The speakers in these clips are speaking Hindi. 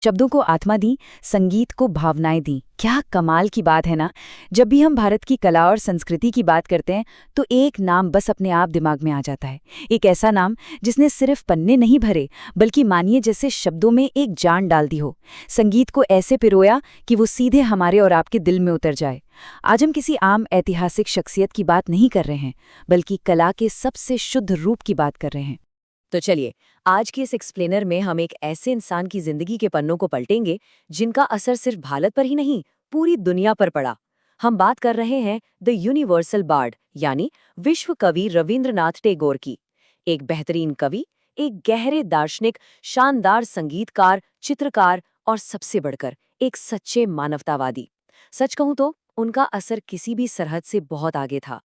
शब्दों को आत्मा दी, संगीत को भावनाएं दी। क्या कमाल की बात है ना। जब भी हम भारत की कला और संस्कृति की बात करते हैं तो एक नाम बस अपने आप दिमाग में आ जाता है। एक ऐसा नाम जिसने सिर्फ पन्ने नहीं भरे बल्कि मानिए जैसे शब्दों में एक जान डाल दी हो, संगीत को ऐसे पिरोया कि वो सीधे हमारे और आपके दिल में उतर जाए। आज हम किसी आम ऐतिहासिक शख्सियत की बात नहीं कर रहे हैं बल्कि कला के सबसे शुद्ध रूप की बात कर रहे हैं। तो चलिए, आज के इस एक्सप्लेनर में हम एक ऐसे इंसान की जिंदगी के पन्नों को पलटेंगे जिनका असर सिर्फ भारत पर ही नहीं, पूरी दुनिया पर पड़ा। हम बात कर रहे हैं द यूनिवर्सल बार्ड यानी विश्व कवि रविंद्रनाथ टैगोर की। एक बेहतरीन कवि, एक गहरे दार्शनिक, शानदार संगीतकार, चित्रकार और सबसे बढ़कर एक सच्चे मानवतावादी। सच कहूं तो उनका असर किसी भी सरहद से बहुत आगे था।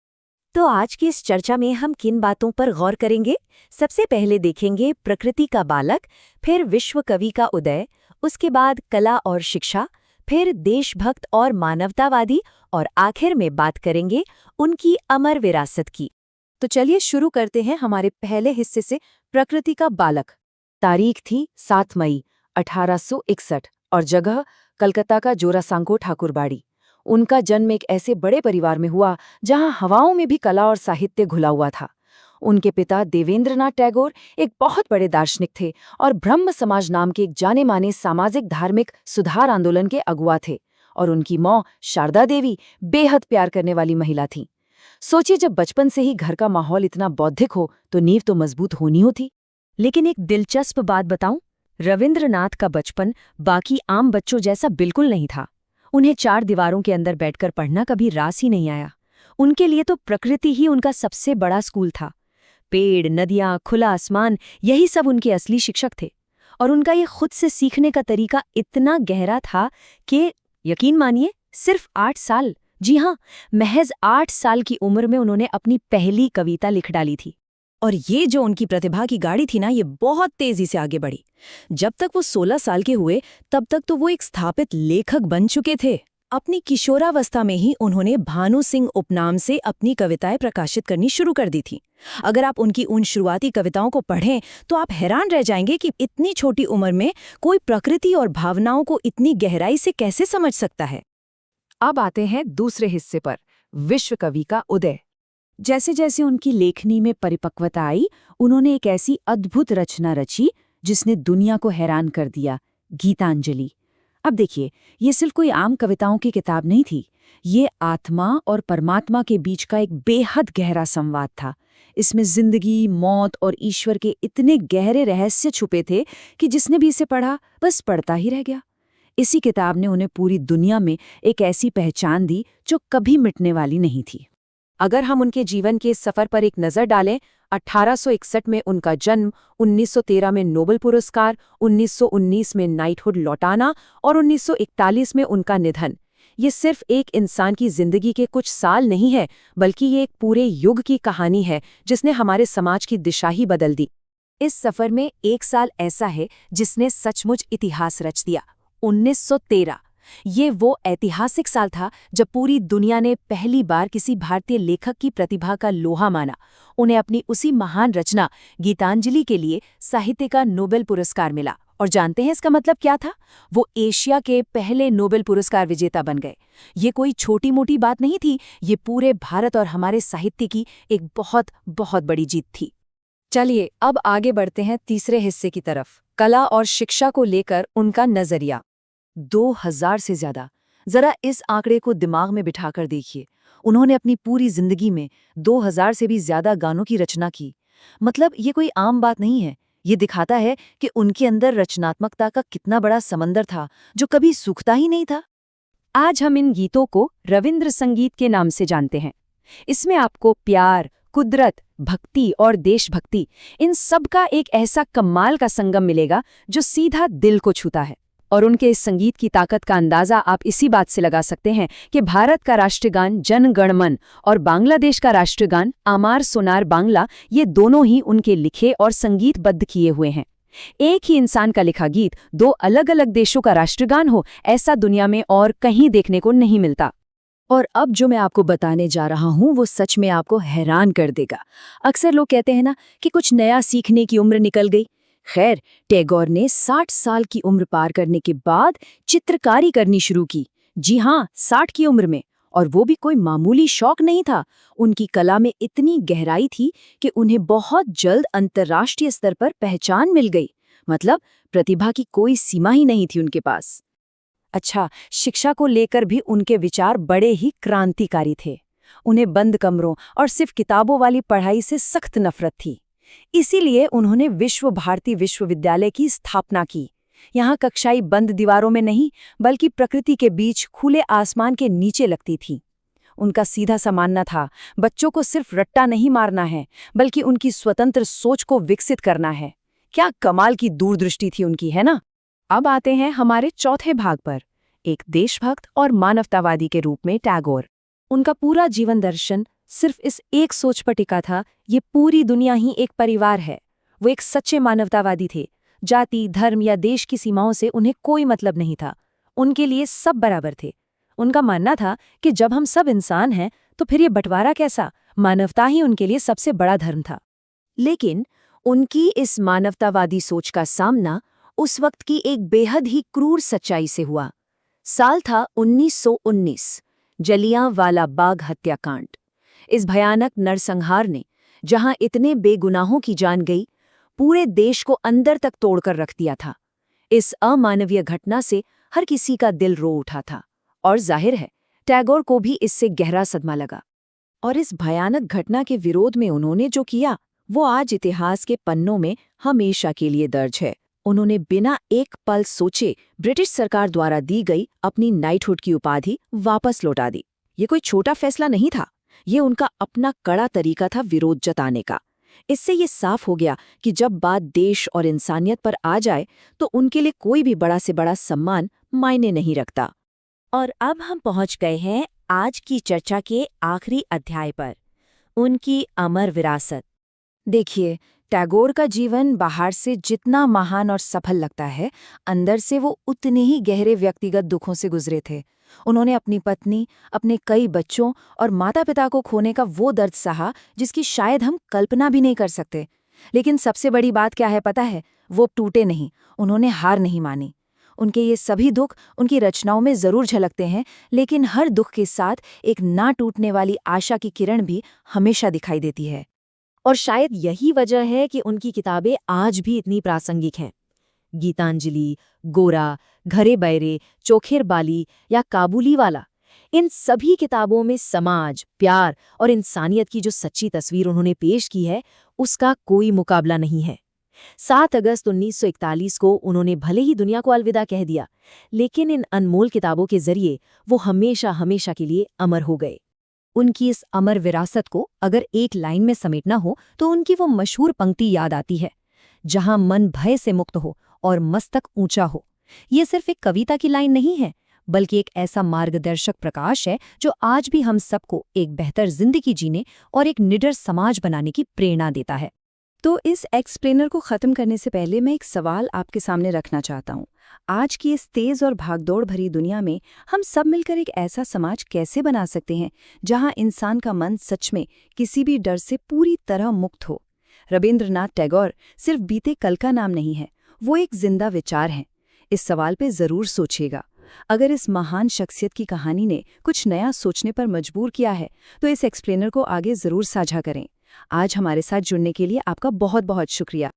तो आज की इस चर्चा में हम किन बातों पर गौर करेंगे? सबसे पहले देखेंगे प्रकृति का बालक, फिर विश्व कवि का उदय, उसके बाद कला और शिक्षा, फिर देशभक्त और मानवतावादी, और आखिर में बात करेंगे उनकी अमर विरासत की। तो चलिए शुरू करते हैं हमारे पहले हिस्से से, प्रकृति का बालक। तारीख थी 7 मई 1861 और जगह कलकत्ता का जोरासांको ठाकुरबाड़ी। उनका जन्म एक ऐसे बड़े परिवार में हुआ जहां हवाओं में भी कला और साहित्य घुला हुआ था। उनके पिता देवेंद्रनाथ टैगोर एक बहुत बड़े दार्शनिक थे और ब्रह्म समाज नाम के एक जाने माने सामाजिक धार्मिक सुधार आंदोलन के अगुवा थे, और उनकी मां शारदा देवी बेहद प्यार करने वाली महिला थीं। सोचिए, जब बचपन से ही घर का माहौल इतना बौद्धिक हो तो नींव तो मजबूत होनी होती। लेकिन एक दिलचस्प बात बताऊं, रविंद्रनाथ का बचपन बाकी आम बच्चों जैसा बिल्कुल नहीं था। उन्हें 4 दीवारों के अंदर बैठकर पढ़ना कभी रास ही नहीं आया। उनके लिए तो प्रकृति ही उनका सबसे बड़ा स्कूल था। पेड़, नदियां, खुला आसमान, यही सब उनके असली शिक्षक थे। और उनका ये खुद से सीखने का तरीका इतना गहरा था कि यकीन मानिए, सिर्फ 8 साल, जी हाँ, महज 8 साल की उम्र में उन्होंने अपनी पहली कविता लिख डाली थी। और ये जो उनकी प्रतिभा की गाड़ी थी ना, ये बहुत तेजी से आगे बढ़ी। जब तक वो 16 साल के हुए तब तक तो वो एक स्थापित लेखक बन चुके थे। अपनी किशोरावस्था में ही उन्होंने भानु सिंह उपनाम से अपनी कविताएं प्रकाशित करनी शुरू कर दी थी। अगर आप उनकी उन शुरुआती कविताओं को पढ़ें तो आप हैरान रह जाएंगे कि इतनी छोटी उम्र में कोई प्रकृति और भावनाओं को इतनी गहराई से कैसे समझ सकता है। अब आते हैं दूसरे हिस्से पर, विश्व कवि का उदय। जैसे जैसे उनकी लेखनी में परिपक्वता आई, उन्होंने एक ऐसी अद्भुत रचना रची जिसने दुनिया को हैरान कर दिया, गीतांजलि। अब देखिए, ये सिर्फ कोई आम कविताओं की किताब नहीं थी। ये आत्मा और परमात्मा के बीच का एक बेहद गहरा संवाद था। इसमें जिंदगी, मौत और ईश्वर के इतने गहरे रहस्य छुपे थे कि जिसने भी इसे पढ़ा बस पढ़ता ही रह गया। इसी किताब ने उन्हें पूरी दुनिया में एक ऐसी पहचान दी जो कभी मिटने वाली नहीं थी। अगर हम उनके जीवन के सफर पर एक नज़र डालें, 1861 में उनका जन्म, 1913 में नोबेल पुरस्कार, 1919 में नाइटहुड लौटाना और 1941 में उनका निधन, ये सिर्फ एक इंसान की जिंदगी के कुछ साल नहीं है, बल्कि ये एक पूरे युग की कहानी है जिसने हमारे समाज की दिशा ही बदल दी। इस सफर में एक साल ऐसा है जिसने सचमुच इतिहास रच दिया, 1913। ये वो ऐतिहासिक साल था जब पूरी दुनिया ने पहली बार किसी भारतीय लेखक की प्रतिभा का लोहा माना। उन्हें अपनी उसी महान रचना गीतांजलि के लिए साहित्य का नोबेल पुरस्कार मिला। और जानते हैं इसका मतलब क्या था? वो एशिया के पहले नोबेल पुरस्कार विजेता बन गए। ये कोई छोटी मोटी बात नहीं थी, ये पूरे भारत और हमारे साहित्य की एक बहुत बहुत बड़ी जीत थी। चलिए अब आगे बढ़ते हैं तीसरे हिस्से की तरफ, कला और शिक्षा को लेकर उनका नजरिया। 2000 से ज्यादा, जरा इस आंकड़े को दिमाग में बिठाकर देखिए। उन्होंने अपनी पूरी जिंदगी में 2000 से भी ज्यादा गानों की रचना की। मतलब ये कोई आम बात नहीं है। ये दिखाता है कि उनके अंदर रचनात्मकता का कितना बड़ा समंदर था जो कभी सूखता ही नहीं था। आज हम इन गीतों को रविंद्र संगीत के नाम से जानते हैं। इसमें आपको प्यार, कुदरत, भक्ति और देशभक्ति, इन सब का एक ऐसा कमाल का संगम मिलेगा जो सीधा दिल को छूता है। और उनके इस संगीत की ताकत का अंदाजा आप इसी बात से लगा सकते हैं कि भारत का राष्ट्रगान जन गण मन और बांग्लादेश का राष्ट्रगान आमार सोनार बांग्ला, ये दोनों ही उनके लिखे और संगीतबद्ध किए हुए हैं। एक ही इंसान का लिखा गीत 2 अलग अलग देशों का राष्ट्रगान हो, ऐसा दुनिया में और कहीं देखने को नहीं मिलता। और अब जो मैं आपको बताने जा रहा हूं वो सच में आपको हैरान कर देगा। अक्सर लोग कहते हैं ना कि कुछ नया सीखने की उम्र निकल गई। खैर, टैगोर ने 60 साल की उम्र पार करने के बाद चित्रकारी करनी शुरू की। जी हाँ, 60 की उम्र में। और वो भी कोई मामूली शौक नहीं था। उनकी कला में इतनी गहराई थी कि उन्हें बहुत जल्द अंतर्राष्ट्रीय स्तर पर पहचान मिल गई। मतलब प्रतिभा की कोई सीमा ही नहीं थी उनके पास। अच्छा, शिक्षा को लेकर भी उनके विचार बड़े ही क्रांतिकारी थे। उन्हें बंद कमरों और सिर्फ किताबों वाली पढ़ाई से सख्त नफरत थी। इसीलिए उन्होंने विश्व भारती विश्वविद्यालय की स्थापना की। यहाँ कक्षाएं बंद दीवारों में नहीं, बल्कि प्रकृति के बीच खुले आसमान के नीचे लगती थी। उनका सीधा सा मानना था, बच्चों को सिर्फ रट्टा नहीं मारना है, बल्कि उनकी स्वतंत्र सोच को विकसित करना है। क्या कमाल की दूरदृष्टि थी उनकी, है ना? अब आते हैं हमारे चौथे भाग पर, एक देशभक्त और मानवतावादी के रूप में टैगोर। उनका पूरा जीवन दर्शन सिर्फ इस एक सोच पर टिका था, ये पूरी दुनिया ही एक परिवार है। वो एक सच्चे मानवतावादी थे। जाति, धर्म या देश की सीमाओं से उन्हें कोई मतलब नहीं था। उनके लिए सब बराबर थे। उनका मानना था कि जब हम सब इंसान हैं तो फिर ये बंटवारा कैसा? मानवता ही उनके लिए सबसे बड़ा धर्म था। लेकिन उनकी इस मानवतावादी सोच का सामना उस वक्त की एक बेहद ही क्रूर सच्चाई से हुआ। साल था 1919, जलियांवाला बाग हत्याकांड। इस भयानक नरसंहार ने, जहां इतने बेगुनाहों की जान गई, पूरे देश को अंदर तक तोड़कर रख दिया था। इस अमानवीय घटना से हर किसी का दिल रो उठा था, और जाहिर है टैगोर को भी इससे गहरा सदमा लगा। और इस भयानक घटना के विरोध में उन्होंने जो किया, वो आज इतिहास के पन्नों में हमेशा के लिए दर्ज है। उन्होंने बिना एक पल सोचे ब्रिटिश सरकार द्वारा दी गई अपनी नाइटहुड की उपाधि वापस लौटा दी। ये कोई छोटा फैसला नहीं था, ये उनका अपना कड़ा तरीका था विरोध जताने का। इससे ये साफ हो गया कि जब बात देश और इंसानियत पर आ जाए तो उनके लिए कोई भी बड़ा से बड़ा सम्मान मायने नहीं रखता। और अब हम पहुंच गए हैं आज की चर्चा के आखिरी अध्याय पर, उनकी अमर विरासत। देखिए, टैगोर का जीवन बाहर से जितना महान और सफल लगता है, अंदर से वो उतने ही गहरे व्यक्तिगत दुखों से गुजरे थे। उन्होंने अपनी पत्नी, अपने कई बच्चों और माता-पिता को खोने का वो दर्द सहा जिसकी शायद हम कल्पना भी नहीं कर सकते। लेकिन सबसे बड़ी बात क्या है पता है? वो टूटे नहीं, उन्होंने हार नहीं मानी। उनके ये सभी दुख उनकी रचनाओं में जरूर झलकते हैं, लेकिन हर दुख के साथ एक ना टूटने वाली आशा की किरण भी हमेशा दिखाई देती है। और शायद यही वजह है कि उनकी किताबें आज भी इतनी प्रासंगिक हैं। गीतांजलि, गोरा, घरे बैरे, चोखेर बाली या काबुली वाला, इन सभी किताबों में समाज, प्यार और इंसानियत की जो सच्ची तस्वीर उन्होंने पेश की है, उसका कोई मुकाबला नहीं है। 7 अगस्त 1941 को उन्होंने भले ही दुनिया को अलविदा कह दिया, लेकिन इन अनमोल किताबों के जरिए वो हमेशा हमेशा के लिए अमर हो गए। उनकी इस अमर विरासत को अगर एक लाइन में समेटना हो तो उनकी वो मशहूर पंक्ति याद आती है, जहां मन भय से मुक्त हो और मस्तक ऊंचा हो। ये सिर्फ एक कविता की लाइन नहीं है, बल्कि एक ऐसा मार्गदर्शक प्रकाश है जो आज भी हम सबको एक बेहतर जिंदगी जीने और एक निडर समाज बनाने की प्रेरणा देता है। तो इस एक्सप्लेनर को ख़त्म करने से पहले मैं एक सवाल आपके सामने रखना चाहता हूँ। आज की इस तेज़ और भागदौड़ भरी दुनिया में हम सब मिलकर एक ऐसा समाज कैसे बना सकते हैं जहाँ इंसान का मन सच में किसी भी डर से पूरी तरह मुक्त हो? रवींद्रनाथ टैगोर सिर्फ बीते कल का नाम नहीं है, वो एक जिंदा विचार है। इस सवाल पे ज़रूर सोचिएगा। अगर इस महान शख्सियत की कहानी ने कुछ नया सोचने पर मजबूर किया है तो इस एक्सप्लेनर को आगे ज़रूर साझा करें। आज हमारे साथ जुड़ने के लिए आपका बहुत बहुत शुक्रिया।